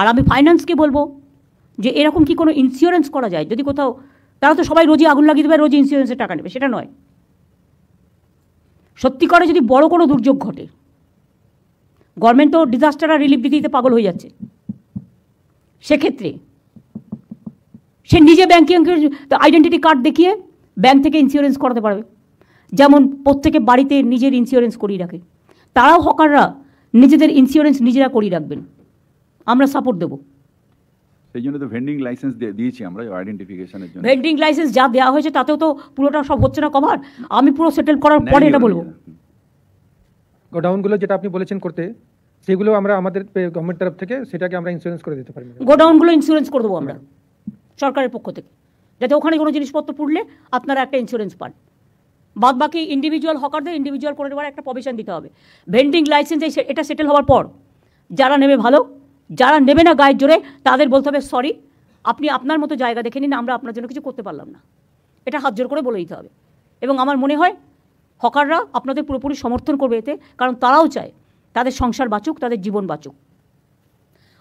আর আমি ফাইন্যান্সকে বলবো যে এরকম কি কোনো ইন্স্যুরেন্স করা যায়, যদি কোথাও, তারা তো সবাই রোজই আগুন লাগিয়ে দেবে, রোজই ইন্স্যুরেন্সের টাকা নেবে, সেটা নয়। সত্যি করে যদি বড় কোনো দুর্যোগ ঘটে, গভর্নমেন্ট তো ডিজাস্টার আর রিলিফ দিতে পাগল হয়ে যাচ্ছে, সেক্ষেত্রে সে নিজে ব্যাংকে আইডেন্টিটি কার্ড দেখিয়ে ব্যাংক থেকে ইন্স্যুরেন্স করাতে পারবে, যেমন প্রত্যেকে বাড়িতে নিজের ইন্স্যুরেন্স করিয়ে রাখে। তারাও হকাররা নিজেদের ইন্স্যুরেন্স নিজেরা করিয়ে রাখবেন, আমরা সাপোর্ট দেবো। সেই জন্য তো ভেন্ডিং লাইসেন্স দিয়েছি আমরা আইডেন্টিফিকেশনের জন্য। ভেন্ডিং লাইসেন্স যা দেওয়া হয়েছে তাতেও তো পুরোটা সব হচ্ছে না কভার। আমি পুরো সেটেল করার পরে এটা বলবো। গোডাউনগুলো যেটা আপনি বলেছেন করতে, সেগুলো আমরা আমাদের গভর্নমেন্ট তরফ থেকে সেটাকে আমরা ইন্স্যুরেন্স করে দিতে পারি। গোডাউনগুলো ইন্স্যুরেন্স করে দেবো আমরা সরকারের পক্ষ থেকে, যাতে ওখানে কোনো জিনিসপত্র পুড়লে আপনারা একটা ইন্স্যুরেন্স পান। বাদ বাকি ইন্ডিভিজুয়াল হকারদের ইন্ডিভিজুয়াল করে দেওয়ার একটা প্রভিশন দিতে হবে। ভেন্ডিং লাইসেন্স এটা সেটেল হওয়ার পর যারা নেবে ভালো, যারা নেবে না গায়ের জোরে তাদের বলতে হবে সরি, আপনি আপনার মতো জায়গা দেখে নিন, আমরা আপনার জন্য কিছু করতে পারলাম না, এটা হাত জোর করে বলে দিতে হবে। এবং আমার মনে হয় হকাররা আপনাদের পুরোপুরি সমর্থন করবে এতে, কারণ তারাও চায় তাদের সংসার বাঁচুক, তাদের জীবন বাঁচুক।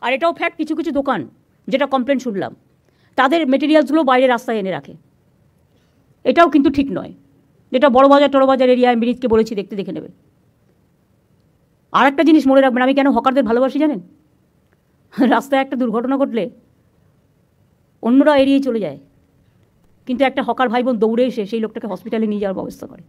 আর এটাও ফ্যাক্ট, কিছু কিছু দোকান যেটা কমপ্লেন শুনলাম, তাদের মেটেরিয়ালসগুলো বাইরে রাস্তায় এনে রাখে, এটাও কিন্তু ঠিক নয়। যেটা বড়বাজার টড়বাজার এরিয়ায় মিনিটকে বলেছি দেখে নেবে। আর একটা জিনিস মনে রাখবেন, আমি কেন হকারদের ভালোবাসি জানেন? রাস্তায় একটা দুর্ঘটনা ঘটলে অন্যরা এড়িয়ে চলে যায়, কিন্তু একটা হকার ভাই বোন দৌড়ে এসে সেই লোকটাকে হসপিটালে নিয়ে যাওয়ার ব্যবস্থা করে।